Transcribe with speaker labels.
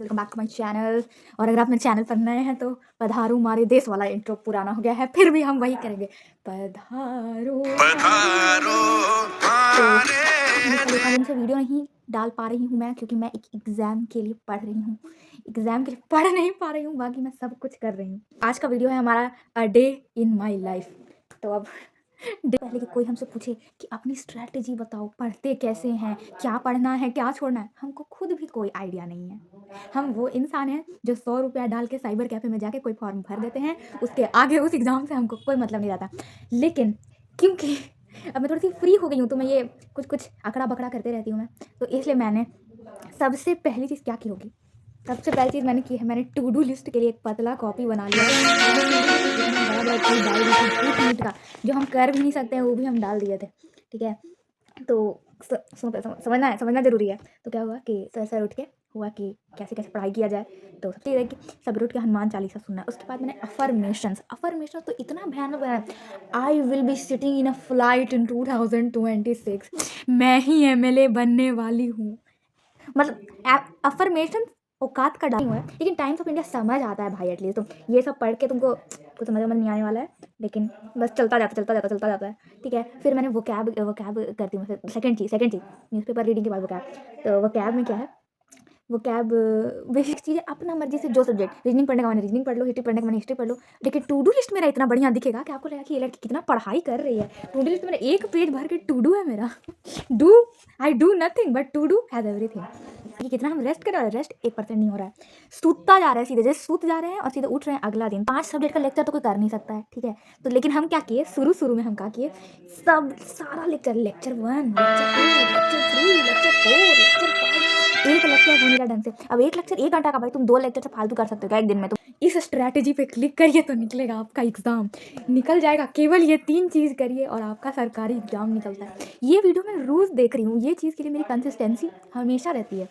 Speaker 1: Welcome back to my channel. और अगर आप मेरे चैनल पर नए हैं तो पधारो, हमारे देश वाला इंट्रो पुराना हो गया है, फिर भी हम वही करेंगे, पधारो पधारो। तो एक दिन से वीडियो नहीं डाल पा रही हूँ मैं, क्योंकि मैं एक एग्ज़ाम के लिए पढ़ रही हूँ। एग्ज़ाम के लिए पढ़ नहीं पा रही हूँ, बाकी मैं सब कुछ कर रही हूँ। आज का वीडियो है हमारा a day in my life. तो अब पहले कि कोई हमसे पूछे कि अपनी स्ट्रैटेजी बताओ, पढ़ते कैसे हैं, क्या पढ़ना है, क्या छोड़ना है, हमको खुद भी कोई आइडिया नहीं है। हम वो इंसान हैं जो 100 रुपया डाल के साइबर कैफ़े में जाके कोई फॉर्म भर देते हैं, उसके आगे उस एग्ज़ाम से हमको कोई मतलब नहीं रहता। लेकिन क्योंकि अब मैं थोड़ी-सी फ्री हो गई हूँ, तो मैं ये कुछ-कुछ अकड़ा-बकड़ा करते रहती हूँ मैं, तो इसलिए मैंने सबसे पहली चीज़ क्या की होगी, सबसे पहली चीज़ मैंने की है, मैंने टू डू लिस्ट के लिए एक पतला कॉपी बना लिया है। वो टू डू लिस्ट में इतना बड़ा-बड़ा चीज़ डाल दी थी, झूठ-मूठ का, जो हम कर भी नहीं सकते हैं, वो भी हम डाल दिए थे, ठीक है? तो समझना ज़रूरी है। तो क्या हुआ कि सर उठ के हुआ कि कैसे-कैसे पढ़ाई किया जाए, तो सबसे ये है कि सवेरे उठ के हनुमान चालीसा सुनना है। उसके बाद मैंने अफ़र्मेशंस तो इतना भयानक बनाया, I will be sitting in a flight in 2026, मैं ही एमएलए बनने वाली हूँ। मतलब अफ़र्मेशन औकात का डाली हुआ है, लेकिन टाइम्स ऑफ इंडिया समझ आता है भाई एटलीस्ट। तो ये सब पढ़ के तुमको कुछ समझ नहीं आने वाला है, लेकिन बस चलता जाता है, ठीक है? फिर मैंने वोकैब करती हूँ। सेकंड चीज़ न्यूज़पेपर रीडिंग के बाद वोकैब। तो वोकैब में क्या है, वोकैब बेसिक चीज़ें अपना मर्जी से, जो सब्जेक्ट, रीजनिंग पढ़ने का मैंने रीजनिंग पढ़ लो, हिस्ट्री पढ़ने का मैंने हिस्ट्री पढ़ लो। लेकिन टू डू लिस्ट मेरा इतना बढ़िया दिखेगा कि आपको लगेगा कि ये लड़की कितना पढ़ाई कर रही है। टू डू लिस्ट मेरा एक पेज भर के टू डू है मेरा। Do I do nothing but to do has everything. कि कितना हम रेस्ट कर रहे हैं, रेस्ट 1% नहीं हो रहा है, सूतता जा रहा है, सीधे जैसे सूत जा रहे हैं और सीधे उठ रहे हैं अगला दिन। 5 सब्जेक्ट का लेक्चर तो कोई कर नहीं सकता है, ठीक है? तो लेकिन हम क्या किए, शुरू में हम क्या किए, सब सारा lecture 1, lecture 2, lecture 3, lecture 4, lecture 5, एक लेक्चर होने का ढंग से। अब एक लेक्चर 1 घंटा का, भाई तुम 2 लेक्चर से फालतू कर सकते हो क्या एक दिन में? तो इस स्ट्रैटेजी पे क्लिक करिए तो निकलेगा आपका एग्ज़ाम, निकल जाएगा। केवल ये 3 चीज़ करिए और आपका सरकारी एग्ज़ाम निकलता है। ये वीडियो मैं रोज़ देख रही हूँ, ये चीज़ के लिए मेरी कंसिस्टेंसी हमेशा रहती है।